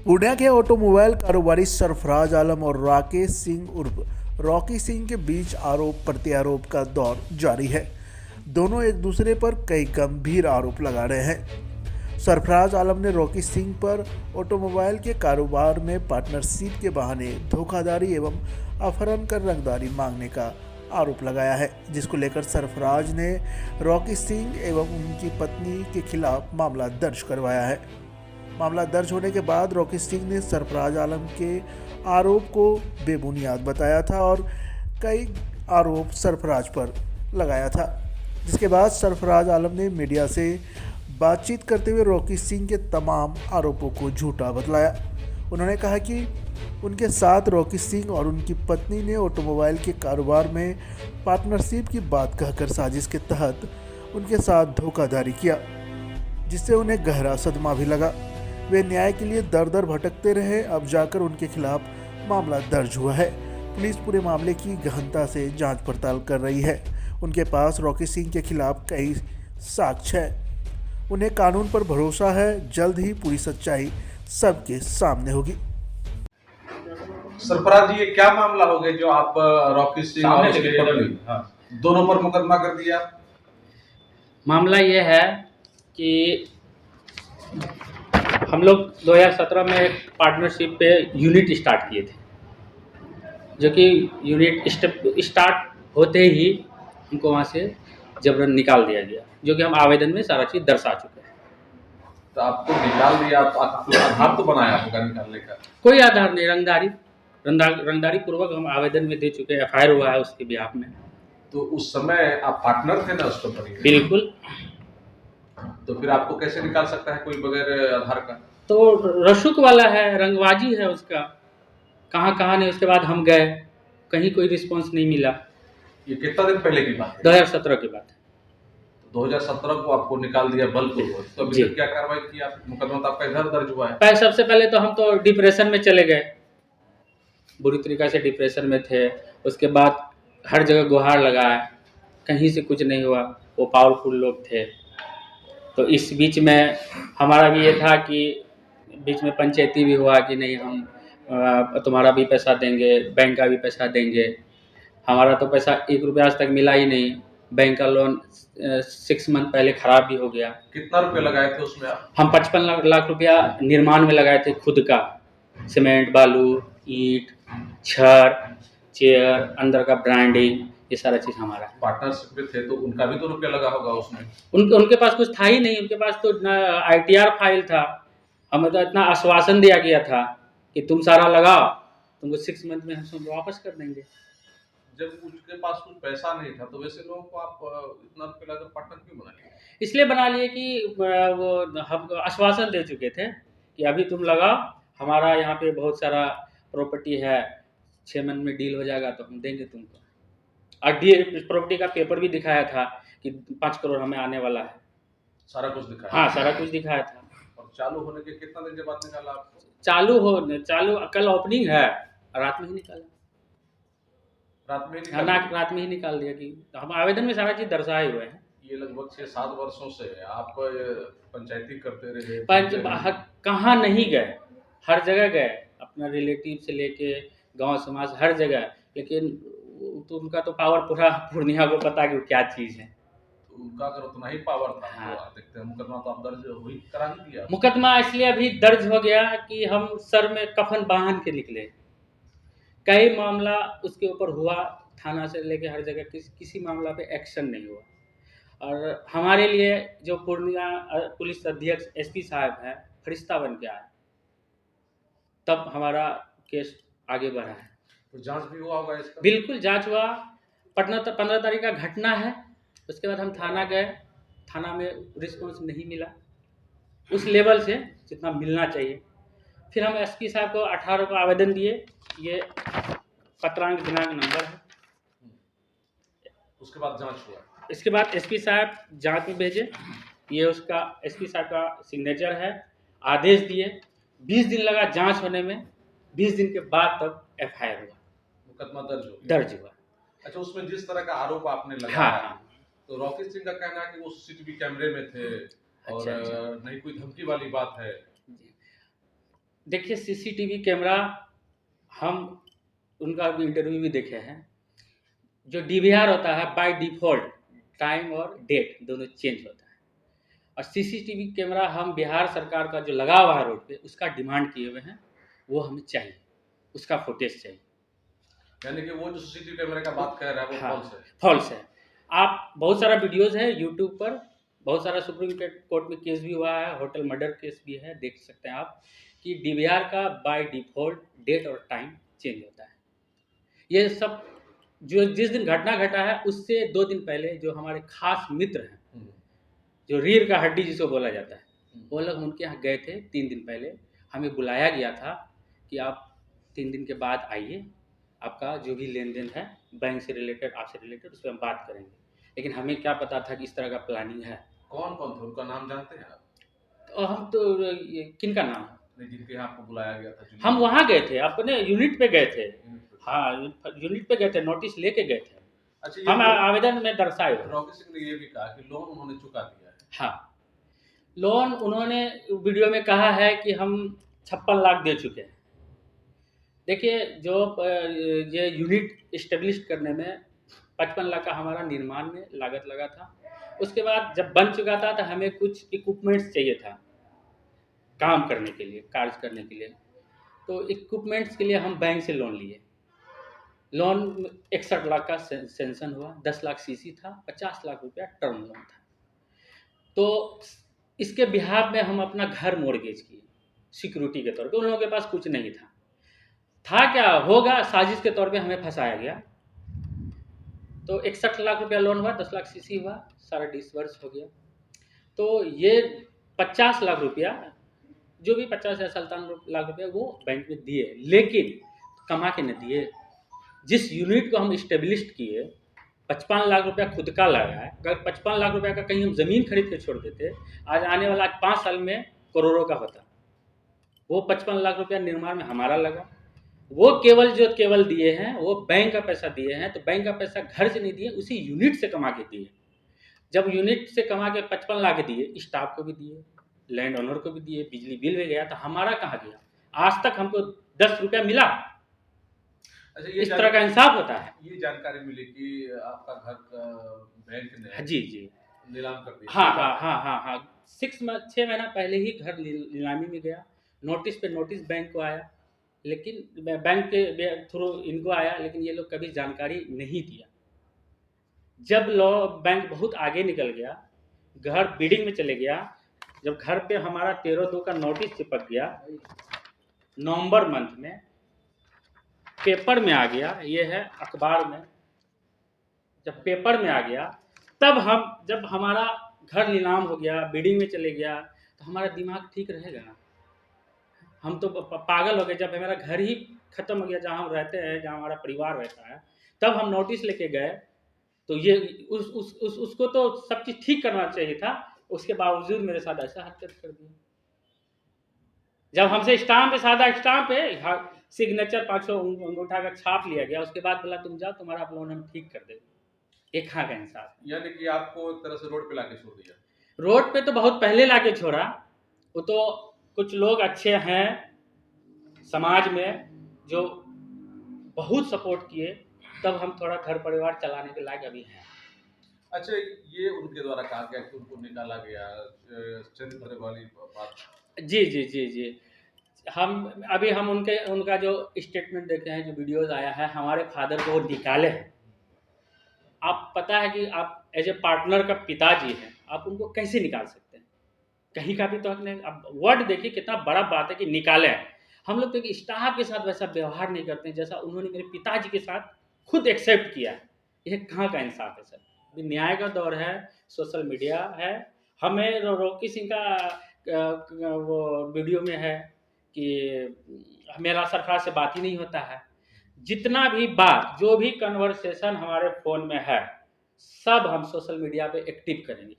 पुणे के ऑटोमोबाइल कारोबारी सरफराज आलम और राकेश सिंह उर्फ रॉकी सिंह के बीच आरोप प्रत्यारोप का दौर जारी है। दोनों एक दूसरे पर कई गंभीर आरोप लगा रहे हैं। सरफराज आलम ने रॉकी सिंह पर ऑटोमोबाइल के कारोबार में पार्टनरशिप के बहाने धोखाधड़ी एवं अपहरण कर रंगदारी मांगने का आरोप लगाया है, जिसको लेकर सरफराज ने रॉकी सिंह एवं उनकी पत्नी के खिलाफ मामला दर्ज करवाया है। मामला दर्ज होने के बाद रॉकी सिंह ने सरफराज आलम के आरोप को बेबुनियाद बताया था और कई आरोप सरफराज पर लगाया था, जिसके बाद सरफराज आलम ने मीडिया से बातचीत करते हुए रॉकी सिंह के तमाम आरोपों को झूठा बतलाया। उन्होंने कहा कि उनके साथ रॉकी सिंह और उनकी पत्नी ने ऑटोमोबाइल के कारोबार में पार्टनरशिप की बात कहकर साजिश के तहत उनके साथ धोखाधड़ी किया, जिससे उन्हें गहरा सदमा भी लगा। वे न्याय के लिए दर दर भटकते रहे। अब जाकर उनके खिलाफ मामला दर्ज हुआ है। पुलिस पूरे मामले की गहनता से जांच पड़ताल कर रही है। उनके पास रॉकी सिंह के खिलाफ कई साक्ष्य हैं। उन्हें कानून पर भरोसा है। जल्द ही पूरी सच्चाई सबके सामने होगी। सरफराज जी, ये क्या मामला हो गया जो आप रॉकी सिंह और उसकी पत्नी दोनों पर मुकदमा कर दिया? मामला ये है कि हम लोग 2017 में एक पार्टनरशिप पे यूनिट स्टार्ट किए थे, जो कि यूनिट स्टार्ट होते ही हमको वहाँ से जबरन निकाल दिया गया, जो कि हम आवेदन में सारा चीज़ दर्शा चुके हैं। तो आपको निकाल दिया, तो आपको आधार तो बनाया होगा निकालने का? कोई आधार नहीं, रंगदारी पूर्वक हम आवेदन में दे चुके हैं। एफआईआर हुआ है उसके बिहाफ में। तो उस समय आप पार्टनर थे ना उस कंपनी में? बिल्कुल। तो फिर आपको कैसे निकाल सकता है कोई बगैर आधार का? तो रसूख वाला है, रंगबाजी है उसका। कहाँ नहीं। उसके बाद हम गए, कहीं कोई रिस्पांस नहीं मिला। ये कितना दिन पहले की बात है? 2017 की बात है। 2017 को आपको निकाल दिया बलपूर्वक। तो अभी तक क्या कार्रवाई की आप? मुकदमा तो आपका इधर दर्ज हुआ है। सबसे पहले तो हम तो डिप्रेशन में चले गए, बुरी तरीके से डिप्रेशन में थे। उसके बाद हर जगह गुहार लगाए, कहीं से कुछ नहीं हुआ। वो पावरफुल लोग थे। तो इस बीच में हमारा भी ये था कि बीच में पंचायती भी हुआ कि नहीं, हम तुम्हारा भी पैसा देंगे, बैंक का भी पैसा देंगे। हमारा तो पैसा 1 रुपया आज तक मिला ही नहीं। बैंक का लोन 6 मंथ पहले खराब भी हो गया। कितना रुपया लगाए थे उसमें आप? हम 55 लाख रुपया निर्माण में लगाए थे, खुद का। सीमेंट, बालू, ईंट, छड़, चेयर, अंदर का ब्रांडिंग, ये सारा चीज़ हमारा है। पार्टनरशिप में थे तो उनका भी तो रुपया लगा होगा उसमें? उनके पास कुछ था ही नहीं। उनके पास तो ITR फाइल था। हमें तो इतना आश्वासन दिया गया था कि तुम सारा लगाओ, तुमको 6 मंथ में हम वापस कर देंगे। जब उसके पास कुछ पैसा नहीं था तो वैसे लोगों को आप इतना रुपया लगाकर पार्टनर क्यों बना लिए? इसलिए बना लिए कि वो हम आश्वासन दे चुके थे कि अभी तुम लगाओ, हमारा यहाँ पे बहुत सारा प्रॉपर्टी है, 6 मंथ में डील हो जाएगा तो हम देंगे तुमको। और प्रॉपर्टी का पेपर भी दिखाया था कि 5 करोड़ हमें आने वाला है। सारा कुछ दिखाया? हाँ, सारा कुछ दिखाया था। और चालू होने के कितना दिन के बाद निकाला आपको? चालू कल ओपनिंग है, रात में ही निकाला। रात में हाँ, रात में ही निकाल दिया कि हम आवेदन में सारा चीज दर्शाए हुए हैं। ये लगभग 6-7 वर्षों से आप पंचायती करते रहे? कहाँ नहीं गए, हर जगह गए, अपना रिलेटिव से लेके गांव समाज हर जगह। लेकिन तो उनका तो पावर पूरा पूर्णिया को पता कि क्या चीज़ है। तो उनका अगर उतना ही पावर था हाँ। तो आप देखते हैं मुकदमा तो आप दर्ज हुई करा ही दिया। मुकदमा इसलिए अभी दर्ज हो गया कि हम सर में कफन बांध के निकले। कई मामला उसके ऊपर हुआ, थाना से लेके हर जगह किसी मामला पे एक्शन नहीं हुआ। और हमारे लिए जो पूर्णिया पुलिस अध्यक्ष SP साहब हैं, फरिश्ता बन के आए, तब हमारा केस आगे बढ़ा है। तो जांच भी हुआ होगा इसका? बिल्कुल जांच हुआ। 15 तारीख का घटना है। उसके बाद हम थाना गए, थाना में रिस्पॉन्स नहीं मिला उस लेवल से जितना मिलना चाहिए। फिर हम SP साहब को 18 को आवेदन दिए। ये पत्रांक दिनांक नंबर है। उसके बाद जांच हुआ? इसके बाद SP साहब जांच में भेजे। ये उसका SP साहब का सिग्नेचर है। आदेश दिए। 20 दिन लगा जांच होने में। 20 दिन के बाद तब FIR हुआ, मुकदमा दर्ज हुआ। अच्छा, उसमें जिस तरह का आरोप आपने लगाया, हाँ। तो रॉकी सिंह का कहना है कि वो CCTV कैमरे में थे और अच्छा। नहीं कोई धमकी वाली बात है। देखिए सीसीटीवी कैमरा हम उनका इंटरव्यू भी देखे हैं। जो डीवीआर होता है बाय डिफ़ॉल्ट टाइम और डेट दोनों चेंज होता है, और सीसीटीवी कैमरा हम बिहार सरकार का जो लगा हुआ है रोड पे उसका डिमांड किए हुए हैं, वो हमें चाहिए, उसका फुटेज चाहिए। यानी कि वो जो सीसीटीवी कैमरे का बात कर रहा है वो हाँ, फॉल्स है। फॉल्स है। आप बहुत सारा वीडियोज़ है यूट्यूब पर, बहुत सारा सुप्रीम कोर्ट में केस भी हुआ है, होटल मर्डर केस भी है, देख सकते हैं आप कि डीवीआर का बाय डिफ़ॉल्ट डेट और टाइम चेंज होता है। ये सब जो जिस दिन घटना घटा है उससे 2 दिन पहले जो हमारे खास मित्र हैं, जो रीढ़ का हड्डी जिसको बोला जाता है, वो लोग उनके यहाँ गए थे 3 दिन पहले। हमें बुलाया गया था कि आप 3 दिन के बाद आइए, आपका जो भी लेन-देन है बैंक से रिलेटेड, आपसे रिलेटेड, उस पे हम बात करेंगे। लेकिन हमें क्या पता था कि इस तरह का प्लानिंग है। कौन-कौन थे? उनका नाम जानते हैं आप? तो हम तो ये किनका नाम है? नहीं, जिनके यहाँ आपको बुलाया गया था? हम वहाँ गए थे, अपने यूनिट पे गए थे। यूनिट पे। हाँ, यूनिट पे गए थे, नोटिस लेके गए थे। अच्छा, हम आवेदन में दर्शाए हुए हैं। रॉकी सिंह ने ये भी कहा कि लोन उन्होंने चुका दिया है। हाँ, लोन उन्होंने वीडियो में कहा है कि हम 56 लाख दे चुके हैं। देखिए जो ये यूनिट इस्टेब्लिश करने में 55 लाख का हमारा निर्माण में लागत लगा था। उसके बाद जब बन चुका था तो हमें कुछ इक्विपमेंट्स चाहिए था काम करने के लिए, कार्य करने के लिए। तो इक्विपमेंट्स के लिए हम बैंक से लोन लिए। लोन 61 लाख का सैंक्शन हुआ, 10 लाख सीसी था, 50 लाख रुपया टर्म लोन था। तो इसके बिहाफ में हम अपना घर मॉर्गेज किए सिक्योरिटी के तौर पे। उन लोगों के पास कुछ नहीं था। क्या होगा, साजिश के तौर पे हमें फंसाया गया। तो 61 लाख रुपया लोन हुआ, 10 लाख सीसी हुआ, सारा डिसबर्स हो गया। तो ये 50 लाख रुपया, जो भी 50 या 57 लाख रुपया वो बैंक में दिए, लेकिन कमा के न दिए। जिस यूनिट को हम इस्टेब्लिश किए 55 लाख रुपया खुद का लगा है। अगर 55 लाख रुपया का कहीं हम ज़मीन खरीद के छोड़ देते, आज आने वाला 5 साल में करोड़ों का होता। वो 55 लाख रुपया निर्माण में हमारा लगा। वो केवल दिए हैं, वो बैंक का पैसा दिए हैं। तो बैंक का पैसा घर से नहीं दिए, उसी यूनिट से कमा के दिए। जब यूनिट से कमा के 55 लाख दिए, स्टाफ को भी दिए, लैंड ओनर को भी दिए, बिजली बिल भी गया, तो हमारा कहाँ गया? आज तक हमको 10 रुपया मिला। अच्छा, ये इस तरह का इंसाफ होता है। ये जानकारी मिली कि आपका घर बैंक ने जी नीलाम कर दिया। हाँ 6 महीना पहले ही घर नीलामी में गया। नोटिस पे नोटिस बैंक को आया, लेकिन बैंक के थ्रू इनको आया, लेकिन ये लोग कभी जानकारी नहीं दिया। जब बैंक बहुत आगे निकल गया, घर बिडिंग में चले गया, जब घर पे हमारा 13/2 का नोटिस चिपक गया, नवंबर मंथ में पेपर में आ गया, ये है अखबार में, जब पेपर में आ गया, तब जब हमारा घर नीलाम हो गया, बिडिंग में चले गया, तो हमारा दिमाग ठीक रहेगा ना? हम तो पागल हो गए। जब हमारा घर ही खत्म हो गया, जहाँ हम रहते हैं, जहाँ हमारा परिवार रहता है, तब हम नोटिस लेके गए। तो ये उसको तो सब चीज़ ठीक करना चाहिए था, उसके बावजूद मेरे साथ ऐसा हरकत कर दिया। जब हमसे स्टाम्प पे, सादा स्टाम्प पे सिग्नेचर 500 अंगूठा का छाप लिया गया, उसके बाद बोला तुम जाओ, तुम्हारा लोन हम ठीक कर देंगे। एक कहाँ का इंसाफ? यानी कि आपको एक तरह से रोड पे लाके छोड़ दिया। रोड पे तो बहुत पहले लाके छोड़ा। वो तो कुछ लोग अच्छे हैं समाज में जो बहुत सपोर्ट किए, तब हम थोड़ा घर परिवार चलाने के लायक अभी हैं। अच्छा, ये उनके द्वारा कहा गया कि उनको निकाला गया, चरित्र वाली बात। जी। हम उनका जो स्टेटमेंट देखे हैं, जो वीडियोस आया है, हमारे फादर को वो निकाले हैं। आप पता है कि आप एज ए पार्टनर का पिताजी हैं, आप उनको कैसे निकाल सकते हैं? कहीं का भी तो हक नहीं। अब वर्ड देखिए कितना बड़ा बात है कि निकाले हैं। हम लोग तो स्टाफ के साथ वैसा व्यवहार नहीं करते हैं जैसा उन्होंने मेरे पिताजी के साथ खुद एक्सेप्ट किया है। ये कहाँ का इंसाफ है सर? अभी न्याय का दौर है, सोशल मीडिया है। हमें रॉकी सिंह का वो वीडियो में है कि मेरा सरकार से बात ही नहीं होता है। जितना भी बात, जो भी कन्वर्सेशन हमारे फ़ोन में है, सब हम सोशल मीडिया पे एक्टिव करेंगे।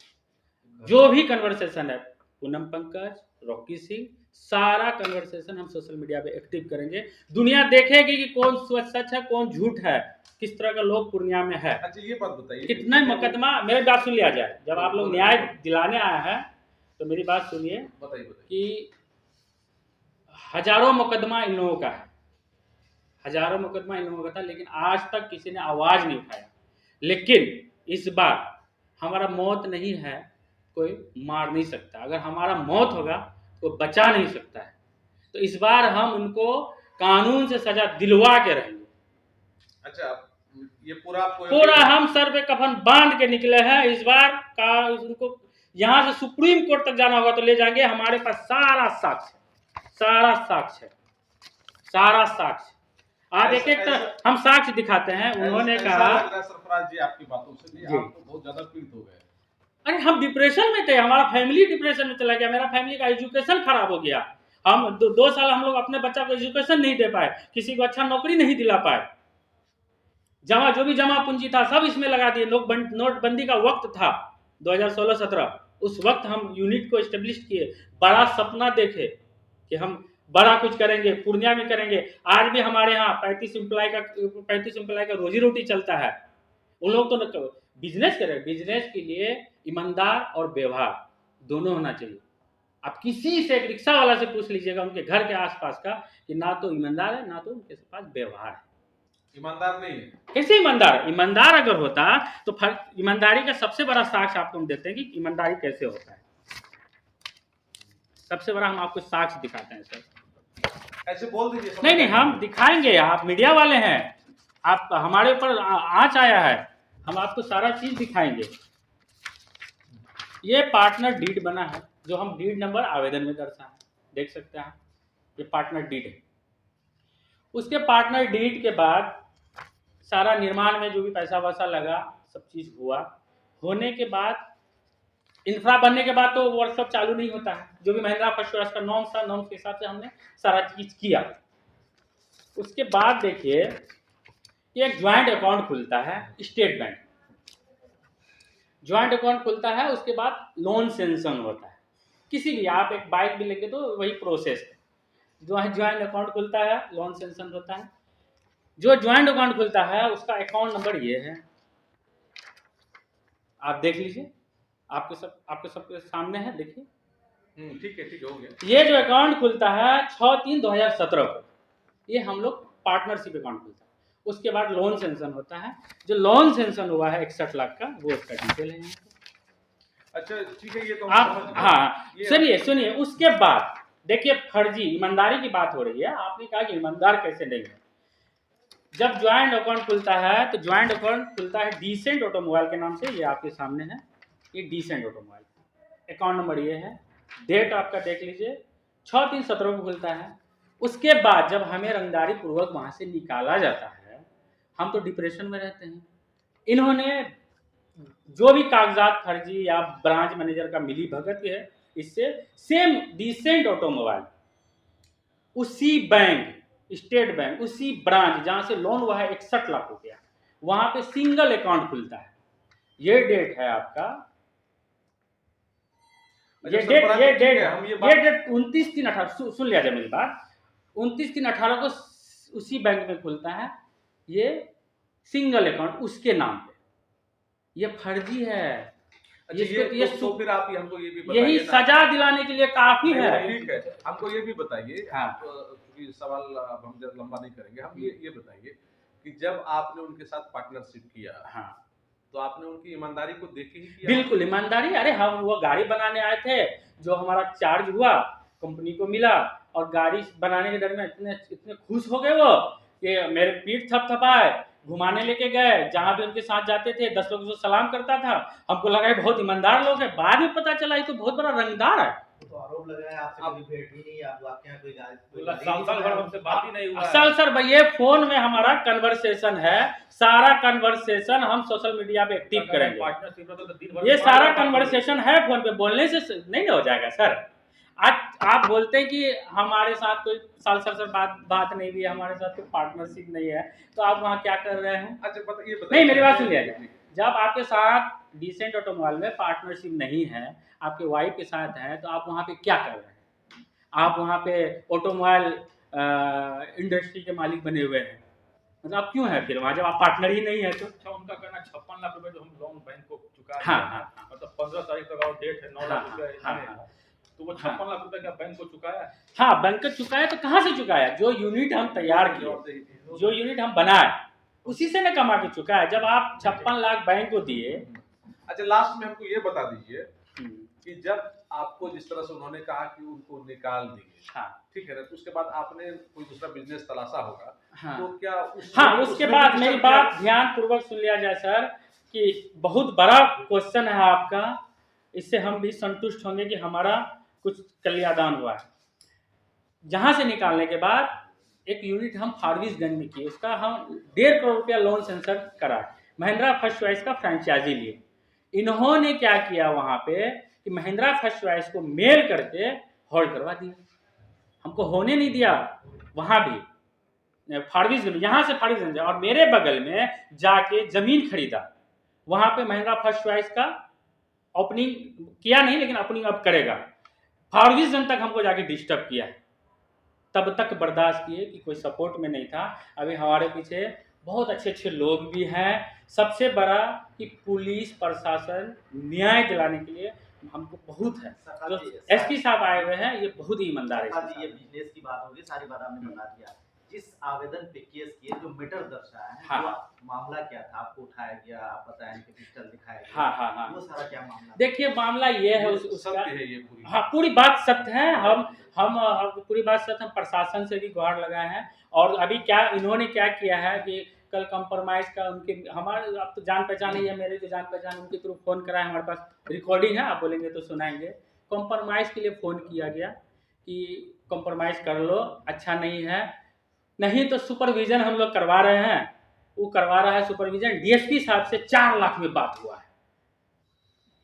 जो भी कन्वर्सेशन है, पूनम पंकज, रॉकी सिंह, सारा कन्वर्सेशन हम सोशल मीडिया पे एक्टिव करेंगे। दुनिया देखेगी कि कौन सच है, कौन झूठ है, किस तरह का लोग पूर्णिया में है। अच्छा, ये बात बताइए, कितना मुकदमा, मेरी बात सुन लिया जाए। जब आप लोग न्याय दिलाने आए हैं तो मेरी बात सुनिए बताइए। कि हजारों मुकदमा इन लोगों का है, हजारों मुकदमा इन लोगों का था, लेकिन आज तक किसी ने आवाज नहीं उठाया। लेकिन इस बार हमारा मौत नहीं है, कोई मार नहीं सकता। अगर हमारा मौत होगा तो बचा नहीं सकता है। तो इस बार हम उनको कानून से सजा दिलवा के रहेंगे। अच्छा, ये पूरा हम सर पे कफन बांध के निकले हैं। इस बार का उनको यहाँ से सुप्रीम कोर्ट तक जाना होगा तो ले जाएंगे। हमारे पास सारा साक्ष्य आप एक हम साक्ष्य दिखाते हैं। उन्होंने कहा, सरफराज जी आपकी बातों से भी आप तो बहुत ज्यादा पीड़ित हो गए। अरे हम डिप्रेशन में थे, हमारा फैमिली डिप्रेशन में चला गया, मेरा फैमिली का एजुकेशन खराब हो गया। हम 2 साल हम लोग अपने बच्चा को एजुकेशन नहीं दे पाए, किसी को अच्छा नौकरी नहीं दिला पाए। जो भी जमा पूंजी था सब इसमें लगा दिए। नोटबंदी का वक्त था 2016-17, उस वक्त हम यूनिट को एस्टेब्लिश किए, बड़ा सपना देखे कि हम बड़ा कुछ करेंगे, पूर्णिया में करेंगे। आज भी हमारे यहाँ 35 एम्प्लॉय का रोजी रोटी चलता है। उन लोग तो बिजनेस करें, बिजनेस के लिए ईमानदार और व्यवहार दोनों होना चाहिए। आप किसी से, एक रिक्शा वाला से पूछ लीजिएगा उनके घर के आसपास का, कि ना तो ईमानदार है ना तो उनके पास व्यवहार है। ईमानदार नहीं है। कैसे ईमानदार अगर होता तो ईमानदारी का सबसे बड़ा साक्ष्य आपको हम देते हैं कि ईमानदारी कैसे होता है। सबसे बड़ा हम आपको साक्ष्य दिखाते हैं सर। ऐसे बोल दीजिए। नहीं, हम दिखाएंगे। आप मीडिया वाले हैं, आप हमारे ऊपर आँच आया है, हम आपको सारा चीज दिखाएंगे। ये पार्टनर डीड बना है, जो हम डीड नंबर आवेदन में दर्शाए, देख सकते हैं। ये पार्टनर डीड है। उसके पार्टनर डीड के बाद सारा निर्माण में जो भी पैसा वैसा लगा, सब चीज हुआ। होने के बाद इंफ्रा बनने के बाद तो वर्कशॉप चालू नहीं होता है। जो भी महिंद्रा फर्स्ट क्लास का नॉर्म्स था, नॉर्म्स के हिसाब से हमने सारा चीज किया। उसके बाद देखिए, एक ज्वाइंट अकाउंट खुलता है, स्टेट बैंक ज्वाइंट अकाउंट खुलता है। उसके बाद लोन सेंक्शन होता है। किसी भी, आप एक बाइक भी लेंगे तो वही प्रोसेस है। ज्वाइंट अकाउंट खुलता है, लोन सेंक्शन होता है। जो ज्वाइंट अकाउंट खुलता है उसका अकाउंट नंबर ये है, आप देख लीजिए। आपके सबके सामने है, देखिए। ठीक है, हो गया। ये जो अकाउंट खुलता है 6/3/2017 को, ये हम लोग पार्टनरशिप अकाउंट खुलता है। उसके बाद लोन सेंक्शन होता है। जो लोन सेंक्शन हुआ है 61 लाख का, वो उसका डिटेल है। अच्छा, ठीक है, ये तो आप सुनिए। उसके बाद देखिए, फर्जी ईमानदारी की बात हो रही है। आपने कहा कि ईमानदार कैसे नहीं है। जब ज्वाइंट अकाउंट खुलता है तो ज्वाइंट अकाउंट खुलता है डिसेंट ऑटोमोबाइल के नाम से। ये आपके सामने है, ये डिसेंट ऑटोमोबाइल। अकाउंट नंबर ये है, डेट आपका देख लीजिए, 6/3/17 को खुलता है। उसके बाद जब हमें रंगदारी पूर्वक वहां से निकाला जाता है, हम तो डिप्रेशन में रहते हैं। इन्होंने जो भी कागजात फर्जी या ब्रांच मैनेजर का मिली भगत है, इससे सेम डिसेंट ऑटोमोबाइल, उसी बैंक, स्टेट बैंक, उसी ब्रांच जहां से लोन हुआ है 61 लाख रुपया, वहां पे सिंगल अकाउंट खुलता है। ये डेट है आपका, ये डेट 29/3/18। सुन लिया जाए मेरी बात, 29/3/18 को उसी बैंक में खुलता है ये सिंगल अकाउंट उसके नाम पे। ये फर्जी है। तो फिर आप हमको ये भी बताइए, यही सजा दिलाने के लिए काफी है। ठीक है, हमको ये भी बताइए। हाँ। क्योंकि सवाल अब हम जब लंबा नहीं करेंगे, हम ये बताइए कि जब आपने उनके साथ पार्टनरशिप किया, हाँ, तो आपने उनकी ईमानदारी को देखी ही किया? बिल्कुल ईमानदारी। अरे हम वो गाड़ी बनाने आए थे, जो हमारा चार्ज हुआ कंपनी को मिला, और गाड़ी बनाने के दरमियान इतने खुश हो गए वो कि मेरे पीठ थपथपाए, घुमाने लेके गए। जहां भी उनके साथ जाते थे 10 लोगों से सलाम करता था। हमको लगा ये बहुत ईमानदार लोग है। बाद में पता चला ये तो बहुत बड़ा रंगदार है। तो आरोप लगाया आपसे कभी भेंट ही नहीं, आपके यहाँ कोई साल भर हमसे बात ही नहीं हुआ है। सर ये फोन में हमारा कन्वर्सेशन है, सारा कन्वर्सेशन हम सोशल मीडिया पे एक्टिव करेंगे। ये सारा कन्वर्सेशन है फोन पे, बोलने से नहीं हो जाएगा सर। आज आप बोलते हैं कि हमारे साथ कोई सर बात नहीं हुई, हमारे साथ कोई पार्टनरशिप नहीं है, तो आप वहाँ क्या कर रहे हैं? अच्छा, ये बताइए। नहीं, मेरी बात सुन लिया जाए। जब आपके साथ डिसेंट ऑटोमोबाइल में पार्टनरशिप नहीं है, आपके वाइफ के साथ है, तो आप वहाँ पे क्या कर रहे हैं? आप वहाँ पे ऑटोमोबाइल इंडस्ट्री के मालिक बने हुए हैं, मतलब आप क्यों है फिर वहाँ, जब आप पार्टनर ही नहीं है तो? अच्छा, उनका कहना 56 लाख रुपए जो हम लोन बैंक को चुका हाँ, मतलब 15 तारीख तक और डेट है, 9 लाख रुपए। तो वो 56 लाख रुपए क्या बैंक को चुकाया? हाँ, बैंक को चुकाया तो कहाँ से चुकाया? जो यूनिट हम तैयार किए, जो यूनिट हम बनाए, उसी से न कमा के चुकाया। जब आप 56 लाख बैंक को दिए। अच्छा, लास्ट में हमको ये बता दीजिए कि जब आपको जिस तरह से उन्होंने कहा कि उनको निकाल दिए, हाँ, ठीक है ना, तो उसके बाद आपने कोई दूसरा बिजनेस तलाशा होगा, हाँ, तो क्या उसके बाद मेरी बात ध्यान पूर्वक सुन लिया जाए सर, कि बहुत बड़ा क्वेश्चन है आपका, इससे हम भी संतुष्ट होंगे कि हमारा कुछ कल्यादान हुआ है। जहां से निकालने के बाद एक यूनिट हम फारबिसगंज में किए, उसका हम 1.5 करोड़ रुपया लोन सेंसर कराए, महिंद्रा फर्स्ट चॉइस का फ्रेंचाइजी लिए। इन्होंने क्या किया वहां पे कि महिंद्रा फर्स्ट चॉइस को मेल करके होल्ड करवा दिया, हमको होने नहीं दिया। वहां भी फारबिसगंज, यहाँ से फारबिसगंज, और मेरे बगल में जाके जमीन खरीदा, वहां पे महिंद्रा फर्स्ट चॉइस का ओपनिंग किया नहीं, लेकिन ओपनिंग अब करेगा। फारबिसगंज तक हमको जाके डिस्टर्ब किया, तब तक बर्दाश्त किए कि कोई सपोर्ट में नहीं था। अभी हमारे पीछे बहुत अच्छे अच्छे लोग भी हैं। सबसे बड़ा कि पुलिस प्रशासन न्याय दिलाने के लिए हमको बहुत है। जो एसपी साहब आए हुए हैं, ये बहुत ही ईमानदार है। ये बिजनेस की बात होगी, सारी बात आपने बता दिया। जिस आवेदन पे केस किए, जो मैटर दर्शाया है, हाँ, वो मामला क्या था? आपको उठाया गया, आप बताएं कि पिस्टल दिखाया गया, हाँ, हाँ, हाँ, वो सारा क्या मामला? देखिए, मामला ये है उसका, है ये पूरी, हाँ, पूरी बात सत्य है। हम पूरी बात सत्य, हम प्रशासन से भी गुहार लगाए हैं। और अभी क्या इन्होंने क्या किया है कि कल कंप्रोमाइज का उनके, हमारे अब तो जान पहचान ही है, मेरे जो जान पहचान, उनके थ्रू फोन करा है, हमारे पास रिकॉर्डिंग है, आप बोलेंगे तो सुनाएंगे। कंप्रोमाइज के लिए फोन किया गया कि कंप्रोमाइज कर लो, अच्छा नहीं है, नहीं तो सुपरविजन हम लोग करवा रहे हैं। वो करवा रहा है सुपरविजन, डीएसपी साहब से 4 लाख में बात हुआ है,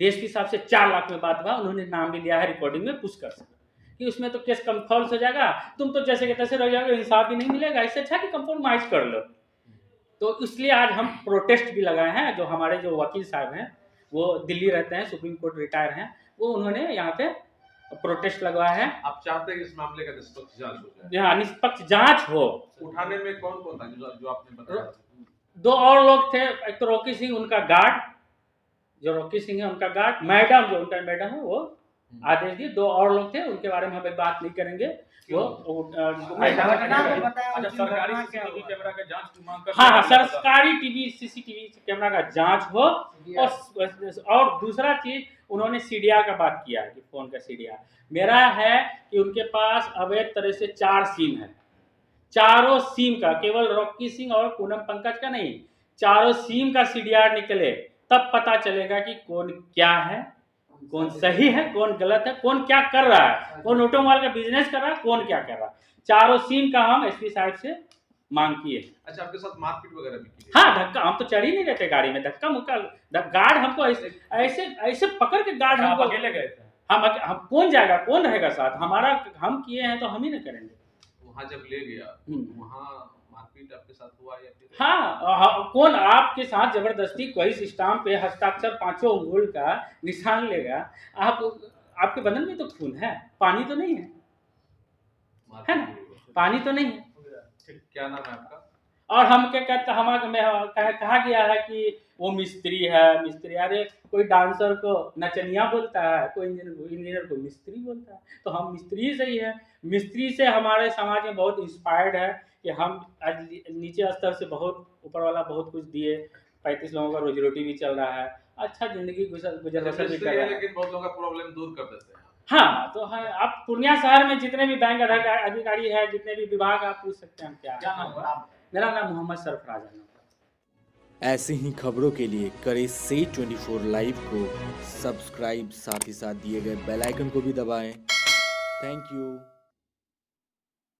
डीएसपी साहब से 4 लाख में बात हुआ। उन्होंने नाम भी लिया है रिकॉर्डिंग में, पूछ कर सकते कि उसमें तो केस कंफर्म हो जाएगा, तुम तो जैसे के तैसे रह जाओगे, इंसाफ भी नहीं मिलेगा, इससे अच्छा कि कंप्रोमाइज कर लो। तो इसलिए आज हम प्रोटेस्ट भी लगाए हैं। जो हमारे जो वकील साहब हैं, वो दिल्ली रहते हैं, सुप्रीम कोर्ट रिटायर हैं, वो उन्होंने यहाँ पे प्रोटेस्ट लगवाया है। आप चाहते हैं कि इस मामले का निष्पक्ष जांच हो जाए? हाँ, निष्पक्ष जांच हो। उठाने में कौन कौन था जो आपने बताया? 2 और लोग थे, एक तो रॉकी सिंह, उनका गार्ड, जो रॉकी सिंह है उनका गार्ड, मैडम जो उनका मैडम है वो आदेश दिए। 2 और लोग थे, उनके बारे में हम एक बात नहीं करेंगे। वो सरकारी सीसीटीवी कैमरा का जांच की मांग कर, हाँ, सरकारी टीवी सीसीटीवी कैमरा का जांच हो। और दूसरा चीज, उन्होंने सीडीआर का बात किया कि फोन का सीडीआर मेरा है कि उनके पास अवैध तरह से 4 सिम है। चारों सिम का, केवल रॉकी सिंह और पूनम पंकज का नहीं, चारों सिम का सीडीआर निकले, तब पता चलेगा कि कौन क्या है, कौन सही है, कौन गलत है, कौन क्या कर रहा है, कौन ऑटोमोबाइल का बिजनेस कर रहा है, कौन क्या कर रहा है। चारों सिम का हम एसपी साहब से मांग किए। अच्छा, आपके साथ मारपीट वगैरह भी की? हाँ, धक्का, हम तो चढ़ ही नहीं रहते गाड़ी में, धक्का मुक्का, गार्ड हमको ऐसे पकड़ के गार्ड हमको, अकेले गए थे? हम कौन जाएगा, कौन रहेगा साथ हमारा? हम किए हैं तो हम ही ना करेंगे। वहाँ जब ले गया, वहाँ मारपीट आपके साथ हुआ या फिर? हाँ, कौन आपके साथ जबरदस्ती कोई स्टाम्प पे हस्ताक्षर 5 उंगल का निशान लेगा? आपके बदन में तो खून है, पानी तो नहीं है ना, पानी तो नहीं है। क्या नाम है आपका? और हम क्या कहते, हमारे कहा गया है कि वो मिस्त्री है, मिस्त्री। अरे कोई डांसर को नचनिया बोलता है, कोई इंजीनियर को मिस्त्री बोलता है, तो हम मिस्त्री से ही है। मिस्त्री से हमारे समाज में बहुत इंस्पायर्ड है कि हम आज नीचे स्तर से बहुत ऊपर वाला बहुत कुछ दिए, 35 लोगों का रोजी रोटी भी चल रहा है, अच्छा जिंदगी गुजर बसर भी कर रहा है। लेकिन बहुत लोगों का प्रॉब्लम दूर कर देते हैं। हाँ, तो है, आप पूर्णिया शहर में जितने भी बैंक अधिकारी है, जितने भी विभाग, आप पूछ सकते हैं क्या नाम है। मेरा नाम मोहम्मद सरफराज है। ऐसे ही खबरों के लिए करें से 24 लाइव को सब्सक्राइब, साथ ही साथ दिए गए बेल आइकन को भी दबाएं। Thank you.